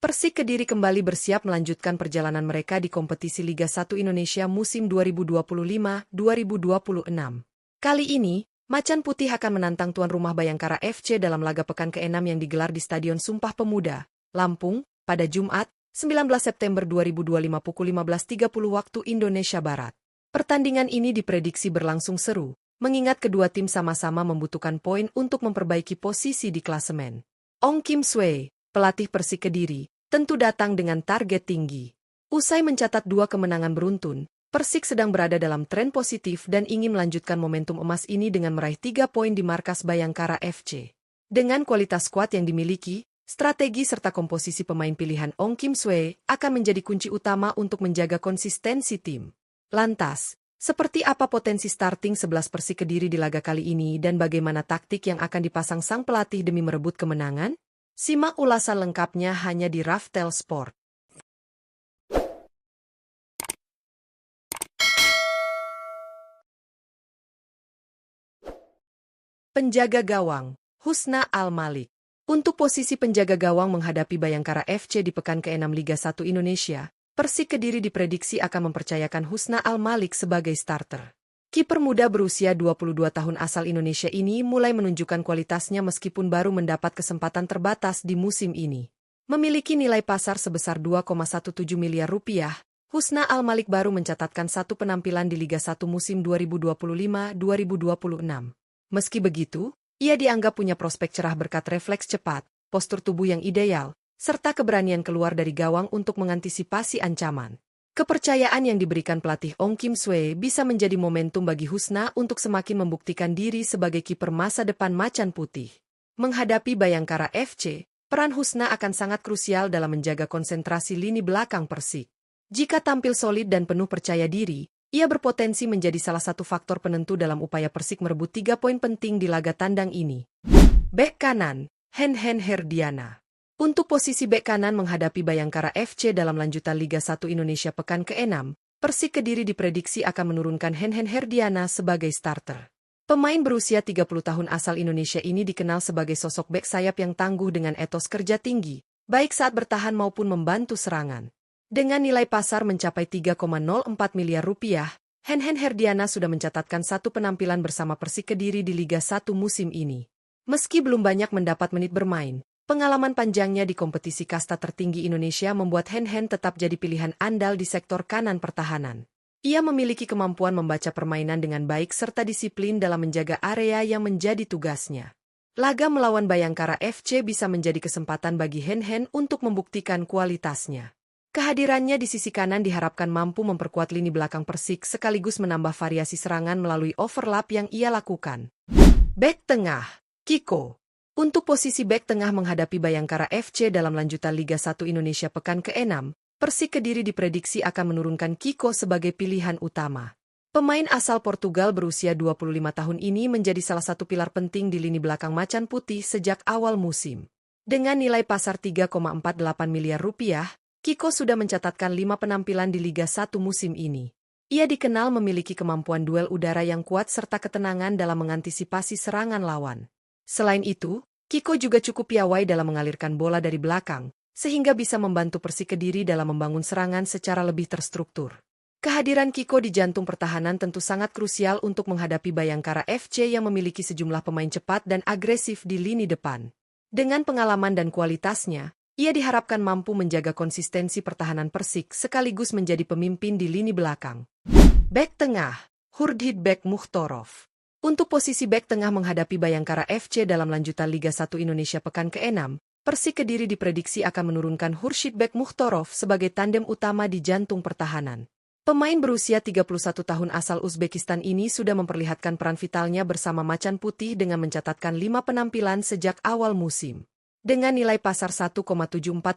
Persik Kediri kembali bersiap melanjutkan perjalanan mereka di kompetisi Liga 1 Indonesia musim 2025-2026. Kali ini, Macan Putih akan menantang tuan rumah Bayangkara FC dalam laga pekan ke-6 yang digelar di Stadion Sumpah Pemuda, Lampung, pada Jumat, 19 September 2025 pukul 15.30 waktu Indonesia Barat. Pertandingan ini diprediksi berlangsung seru, mengingat kedua tim sama-sama membutuhkan poin untuk memperbaiki posisi di klasemen. Ong Kim Swee, pelatih Persik Kediri, tentu datang dengan target tinggi. Usai mencatat 2 kemenangan beruntun, Persik sedang berada dalam tren positif dan ingin melanjutkan momentum emas ini dengan meraih 3 poin di markas Bayangkara FC. Dengan kualitas skuad yang dimiliki, strategi serta komposisi pemain pilihan Ong Kim Swee akan menjadi kunci utama untuk menjaga konsistensi tim. Lantas, seperti apa potensi starting 11 Persik Kediri di laga kali ini dan bagaimana taktik yang akan dipasang sang pelatih demi merebut kemenangan? Simak ulasan lengkapnya hanya di Raftel Sport. Penjaga gawang, Husna Al-Malik. Untuk posisi penjaga gawang menghadapi Bayangkara FC di pekan ke-6 Liga 1 Indonesia, Persik Kediri diprediksi akan mempercayakan Husna Al-Malik sebagai starter. Kiper muda berusia 22 tahun asal Indonesia ini mulai menunjukkan kualitasnya meskipun baru mendapat kesempatan terbatas di musim ini. Memiliki nilai pasar sebesar 2,17 miliar rupiah, Husna Al-Malik baru mencatatkan satu penampilan di Liga 1 musim 2025-2026. Meski begitu, ia dianggap punya prospek cerah berkat refleks cepat, postur tubuh yang ideal, serta keberanian keluar dari gawang untuk mengantisipasi ancaman. Kepercayaan yang diberikan pelatih Ong Kim Swee bisa menjadi momentum bagi Husna untuk semakin membuktikan diri sebagai kiper masa depan Macan Putih. Menghadapi Bayangkara FC, peran Husna akan sangat krusial dalam menjaga konsentrasi lini belakang Persik. Jika tampil solid dan penuh percaya diri, ia berpotensi menjadi salah satu faktor penentu dalam upaya Persik merebut 3 poin penting di laga tandang ini. Bek kanan, Hen Hen Herdiana. Untuk posisi bek kanan menghadapi Bayangkara FC dalam lanjutan Liga 1 Indonesia pekan ke-6, Persik Kediri diprediksi akan menurunkan Hen Hen Herdiana sebagai starter. Pemain berusia 30 tahun asal Indonesia ini dikenal sebagai sosok bek sayap yang tangguh dengan etos kerja tinggi, baik saat bertahan maupun membantu serangan. Dengan nilai pasar mencapai 3,04 miliar rupiah, Hen Hen Herdiana sudah mencatatkan satu penampilan bersama Persik Kediri di Liga 1 musim ini. Meski belum banyak mendapat menit bermain, pengalaman panjangnya di kompetisi kasta tertinggi Indonesia membuat Hen Hen tetap jadi pilihan andal di sektor kanan pertahanan. Ia memiliki kemampuan membaca permainan dengan baik serta disiplin dalam menjaga area yang menjadi tugasnya. Laga melawan Bayangkara FC bisa menjadi kesempatan bagi Hen Hen untuk membuktikan kualitasnya. Kehadirannya di sisi kanan diharapkan mampu memperkuat lini belakang Persik sekaligus menambah variasi serangan melalui overlap yang ia lakukan. Bek tengah, Kiko. Untuk posisi bek tengah menghadapi Bayangkara FC dalam lanjutan Liga 1 Indonesia pekan ke-6, Persik Kediri diprediksi akan menurunkan Kiko sebagai pilihan utama. Pemain asal Portugal berusia 25 tahun ini menjadi salah satu pilar penting di lini belakang Macan Putih sejak awal musim. Dengan nilai pasar 3,48 miliar rupiah, Kiko sudah mencatatkan 5 penampilan di Liga 1 musim ini. Ia dikenal memiliki kemampuan duel udara yang kuat serta ketenangan dalam mengantisipasi serangan lawan. Selain itu, Kiko juga cukup piawai dalam mengalirkan bola dari belakang, sehingga bisa membantu Persik Kediri dalam membangun serangan secara lebih terstruktur. Kehadiran Kiko di jantung pertahanan tentu sangat krusial untuk menghadapi Bayangkara FC yang memiliki sejumlah pemain cepat dan agresif di lini depan. Dengan pengalaman dan kualitasnya, ia diharapkan mampu menjaga konsistensi pertahanan Persik sekaligus menjadi pemimpin di lini belakang. Bek tengah, Hurdhid Bek Mukhtorov. Untuk posisi bek tengah menghadapi Bayangkara FC dalam lanjutan Liga 1 Indonesia pekan ke-6, Persik Kediri diprediksi akan menurunkan Hurshid Bek Mukhtorov sebagai tandem utama di jantung pertahanan. Pemain berusia 31 tahun asal Uzbekistan ini sudah memperlihatkan peran vitalnya bersama Macan Putih dengan mencatatkan 5 penampilan sejak awal musim. Dengan nilai pasar 1,74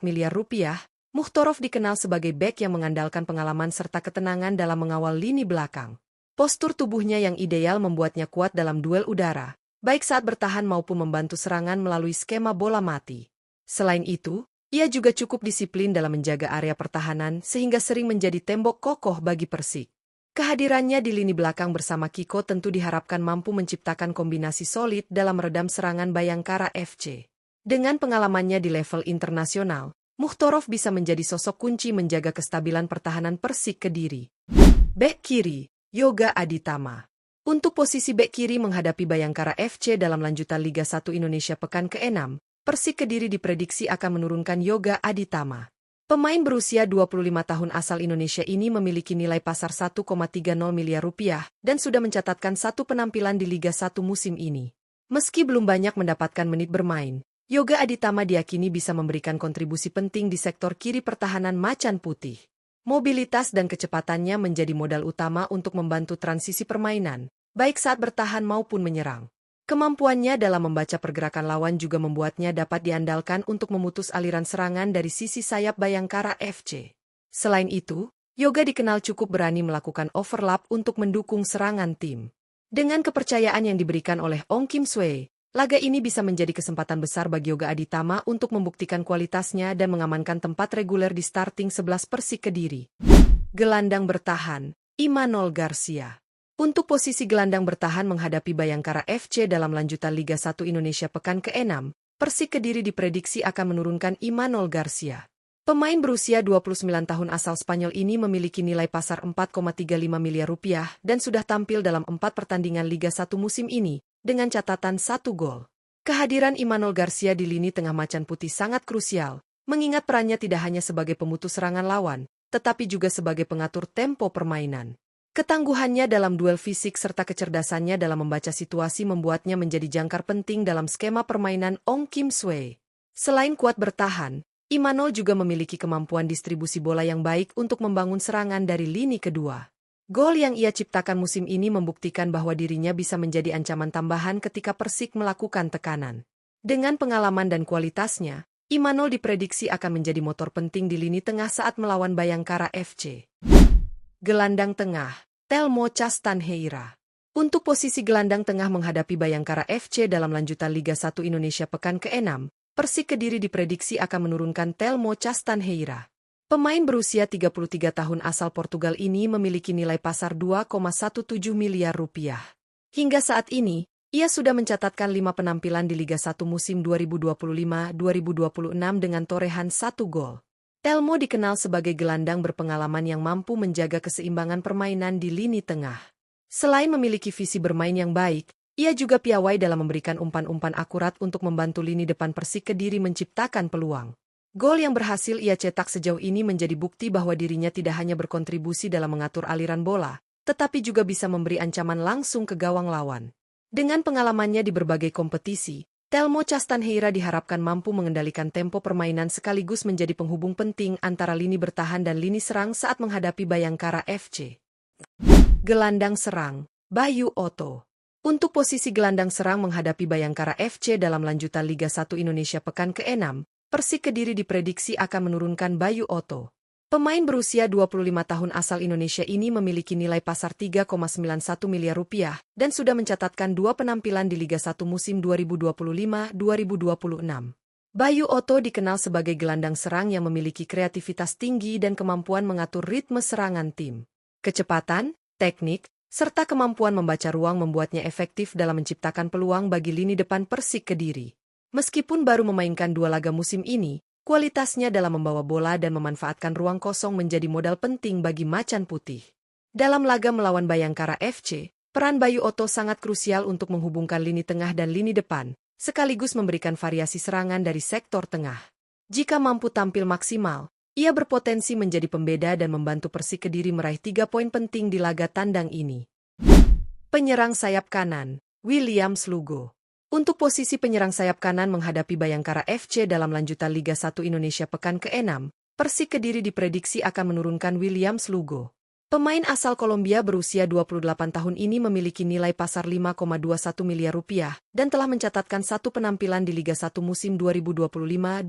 miliar rupiah, Mukhtorov dikenal sebagai bek yang mengandalkan pengalaman serta ketenangan dalam mengawal lini belakang. Postur tubuhnya yang ideal membuatnya kuat dalam duel udara, baik saat bertahan maupun membantu serangan melalui skema bola mati. Selain itu, ia juga cukup disiplin dalam menjaga area pertahanan sehingga sering menjadi tembok kokoh bagi Persik. Kehadirannya di lini belakang bersama Kiko tentu diharapkan mampu menciptakan kombinasi solid dalam meredam serangan Bayangkara FC. Dengan pengalamannya di level internasional, Mukhtorov bisa menjadi sosok kunci menjaga kestabilan pertahanan Persik Kediri. Bek kiri, Yoga Aditama. Untuk posisi bek kiri menghadapi Bayangkara FC dalam lanjutan Liga 1 Indonesia pekan ke-6, Persik Kediri diprediksi akan menurunkan Yoga Aditama. Pemain berusia 25 tahun asal Indonesia ini memiliki nilai pasar 1,30 miliar rupiah dan sudah mencatatkan satu penampilan di Liga 1 musim ini. Meski belum banyak mendapatkan menit bermain, Yoga Aditama diyakini bisa memberikan kontribusi penting di sektor kiri pertahanan Macan Putih. Mobilitas dan kecepatannya menjadi modal utama untuk membantu transisi permainan, baik saat bertahan maupun menyerang. Kemampuannya dalam membaca pergerakan lawan juga membuatnya dapat diandalkan untuk memutus aliran serangan dari sisi sayap Bayangkara FC. Selain itu, Yoga dikenal cukup berani melakukan overlap untuk mendukung serangan tim. Dengan kepercayaan yang diberikan oleh Ong Kim Swee, laga ini bisa menjadi kesempatan besar bagi Yoga Aditama untuk membuktikan kualitasnya dan mengamankan tempat reguler di starting 11 Persik Kediri. Gelandang bertahan, Imanol Garcia. Untuk posisi gelandang bertahan menghadapi Bayangkara FC dalam lanjutan Liga 1 Indonesia pekan ke-6, Persik Kediri diprediksi akan menurunkan Imanol Garcia. Pemain berusia 29 tahun asal Spanyol ini memiliki nilai pasar 4,35 miliar rupiah dan sudah tampil dalam 4 pertandingan Liga 1 musim ini, dengan catatan 1 gol. Kehadiran Imanol Garcia di lini tengah Macan Putih sangat krusial, mengingat perannya tidak hanya sebagai pemutus serangan lawan, tetapi juga sebagai pengatur tempo permainan. Ketangguhannya dalam duel fisik serta kecerdasannya dalam membaca situasi membuatnya menjadi jangkar penting dalam skema permainan Ong Kim Swee. Selain kuat bertahan, Imanol juga memiliki kemampuan distribusi bola yang baik untuk membangun serangan dari lini kedua. Gol yang ia ciptakan musim ini membuktikan bahwa dirinya bisa menjadi ancaman tambahan ketika Persik melakukan tekanan. Dengan pengalaman dan kualitasnya, Imanol diprediksi akan menjadi motor penting di lini tengah saat melawan Bayangkara FC. Gelandang tengah, Telmo Castanheira. Untuk posisi gelandang tengah menghadapi Bayangkara FC dalam lanjutan Liga 1 Indonesia pekan ke-6, Persik Kediri diprediksi akan menurunkan Telmo Castanheira. Pemain berusia 33 tahun asal Portugal ini memiliki nilai pasar 2,17 miliar rupiah. Hingga saat ini, ia sudah mencatatkan 5 penampilan di Liga 1 musim 2025-2026 dengan torehan 1 gol. Telmo dikenal sebagai gelandang berpengalaman yang mampu menjaga keseimbangan permainan di lini tengah. Selain memiliki visi bermain yang baik, ia juga piawai dalam memberikan umpan-umpan akurat untuk membantu lini depan Persik Kediri menciptakan peluang. Gol yang berhasil ia cetak sejauh ini menjadi bukti bahwa dirinya tidak hanya berkontribusi dalam mengatur aliran bola, tetapi juga bisa memberi ancaman langsung ke gawang lawan. Dengan pengalamannya di berbagai kompetisi, Telmo Castanheira diharapkan mampu mengendalikan tempo permainan sekaligus menjadi penghubung penting antara lini bertahan dan lini serang saat menghadapi Bayangkara FC. Gelandang serang, Bayu Otto. Untuk posisi gelandang serang menghadapi Bayangkara FC dalam lanjutan Liga 1 Indonesia pekan ke-6, Persik Kediri diprediksi akan menurunkan Bayu Otto. Pemain berusia 25 tahun asal Indonesia ini memiliki nilai pasar 3,91 miliar rupiah dan sudah mencatatkan 2 penampilan di Liga 1 musim 2025-2026. Bayu Otto dikenal sebagai gelandang serang yang memiliki kreativitas tinggi dan kemampuan mengatur ritme serangan tim. Kecepatan, teknik, serta kemampuan membaca ruang membuatnya efektif dalam menciptakan peluang bagi lini depan Persik Kediri. Meskipun baru memainkan 2 laga musim ini, kualitasnya dalam membawa bola dan memanfaatkan ruang kosong menjadi modal penting bagi Macan Putih. Dalam laga melawan Bayangkara FC, peran Bayu Otto sangat krusial untuk menghubungkan lini tengah dan lini depan, sekaligus memberikan variasi serangan dari sektor tengah. Jika mampu tampil maksimal, ia berpotensi menjadi pembeda dan membantu Persik Kediri meraih 3 poin penting di laga tandang ini. Penyerang sayap kanan, William Slugo. Untuk posisi penyerang sayap kanan menghadapi Bayangkara FC dalam lanjutan Liga 1 Indonesia pekan ke-6, Persik Kediri diprediksi akan menurunkan William Slugo. Pemain asal Kolombia berusia 28 tahun ini memiliki nilai pasar 5,21 miliar rupiah dan telah mencatatkan 1 penampilan di Liga 1 musim 2025-2026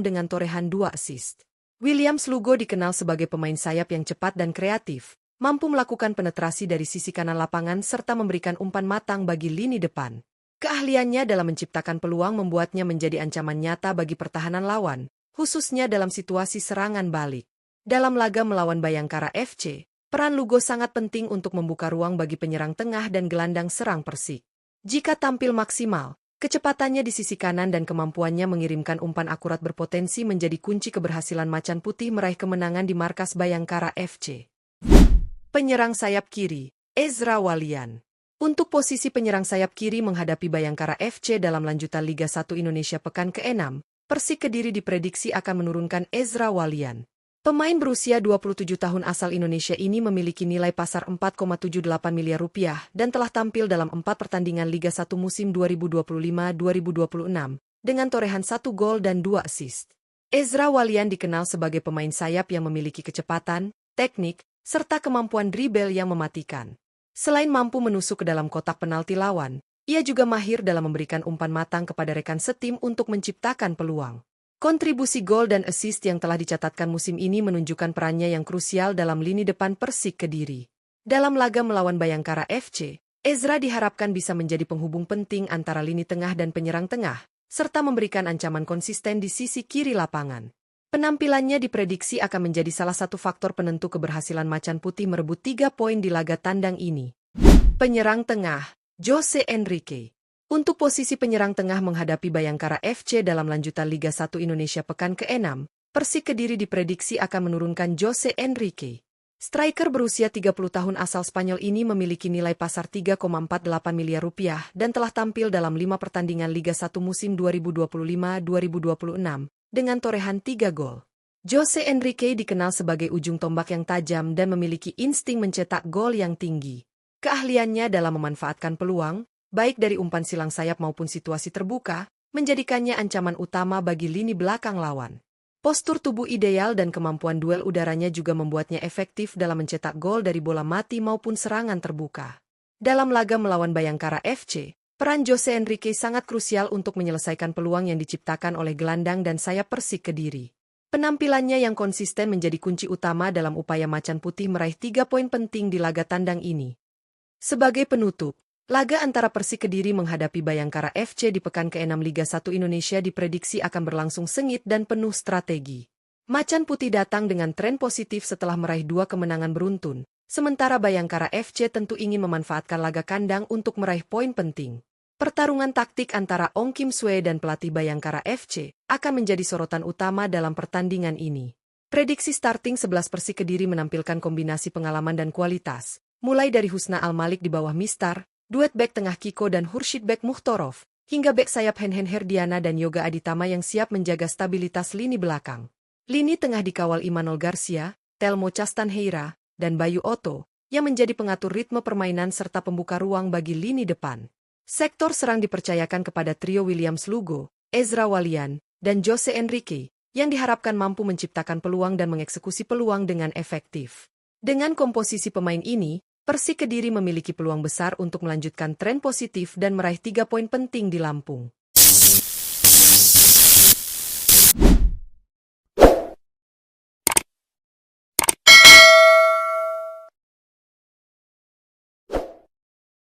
dengan torehan 2 assist. William Slugo dikenal sebagai pemain sayap yang cepat dan kreatif, mampu melakukan penetrasi dari sisi kanan lapangan serta memberikan umpan matang bagi lini depan. Keahliannya dalam menciptakan peluang membuatnya menjadi ancaman nyata bagi pertahanan lawan, khususnya dalam situasi serangan balik. Dalam laga melawan Bayangkara FC, peran Lugo sangat penting untuk membuka ruang bagi penyerang tengah dan gelandang serang Persik. Jika tampil maksimal, Kecepatannya di sisi kanan dan kemampuannya mengirimkan umpan akurat berpotensi menjadi kunci keberhasilan Macan Putih meraih kemenangan di markas Bayangkara FC. Penyerang sayap kiri, Ezra Walian. Untuk posisi penyerang sayap kiri menghadapi Bayangkara FC dalam lanjutan Liga 1 Indonesia pekan ke-6, Persik Kediri diprediksi akan menurunkan Ezra Walian. Pemain berusia 27 tahun asal Indonesia ini memiliki nilai pasar 4,78 miliar rupiah dan telah tampil dalam 4 pertandingan Liga 1 musim 2025-2026 dengan torehan 1 gol dan 2 assist. Ezra Walian dikenal sebagai pemain sayap yang memiliki kecepatan, teknik, serta kemampuan dribble yang mematikan. Selain mampu menusuk ke dalam kotak penalti lawan, ia juga mahir dalam memberikan umpan matang kepada rekan setim untuk menciptakan peluang. Kontribusi gol dan assist yang telah dicatatkan musim ini menunjukkan perannya yang krusial dalam lini depan Persik Kediri. Dalam laga melawan Bayangkara FC, Ezra diharapkan bisa menjadi penghubung penting antara lini tengah dan penyerang tengah, serta memberikan ancaman konsisten di sisi kiri lapangan. Penampilannya diprediksi akan menjadi salah satu faktor penentu keberhasilan Macan Putih merebut 3 poin di laga tandang ini. Penyerang tengah, Jose Enrique. Untuk posisi penyerang tengah menghadapi Bayangkara FC dalam lanjutan Liga 1 Indonesia pekan ke-6, Persik Kediri diprediksi akan menurunkan Jose Enrique. Striker berusia 30 tahun asal Spanyol ini memiliki nilai pasar 3,48 miliar rupiah dan telah tampil dalam 5 pertandingan Liga 1 musim 2025-2026 dengan torehan 3 gol. Jose Enrique dikenal sebagai ujung tombak yang tajam dan memiliki insting mencetak gol yang tinggi. Keahliannya dalam memanfaatkan peluang, baik dari umpan silang sayap maupun situasi terbuka, menjadikannya ancaman utama bagi lini belakang lawan. Postur tubuh ideal dan kemampuan duel udaranya juga membuatnya efektif dalam mencetak gol dari bola mati maupun serangan terbuka. Dalam laga melawan Bayangkara FC, peran Jose Enrique sangat krusial untuk menyelesaikan peluang yang diciptakan oleh gelandang dan sayap Persik Kediri. Penampilannya yang konsisten menjadi kunci utama dalam upaya Macan Putih meraih 3 poin penting di laga tandang ini. Sebagai penutup, laga antara Persik Kediri menghadapi Bayangkara FC di pekan ke-6 Liga 1 Indonesia diprediksi akan berlangsung sengit dan penuh strategi. Macan Putih datang dengan tren positif setelah meraih 2 kemenangan beruntun, sementara Bayangkara FC tentu ingin memanfaatkan laga kandang untuk meraih poin penting. Pertarungan taktik antara Ong Kim Sue dan pelatih Bayangkara FC akan menjadi sorotan utama dalam pertandingan ini. Prediksi starting 11 Persik Kediri menampilkan kombinasi pengalaman dan kualitas, mulai dari Husna Al-Malik di bawah Mistar, duet bek tengah Kiko dan Hurshid Bek Mukhtorov, hingga bek sayap Henhen Herdiana dan Yoga Aditama yang siap menjaga stabilitas lini belakang. Lini tengah dikawal Imanol Garcia, Telmo Castanheira, dan Bayu Otto, yang menjadi pengatur ritme permainan serta pembuka ruang bagi lini depan. Sektor serang dipercayakan kepada trio Williams Lugo, Ezra Walian, dan Jose Enrique, yang diharapkan mampu menciptakan peluang dan mengeksekusi peluang dengan efektif. Dengan komposisi pemain ini, Persik Kediri memiliki peluang besar untuk melanjutkan tren positif dan meraih 3 poin penting di Lampung.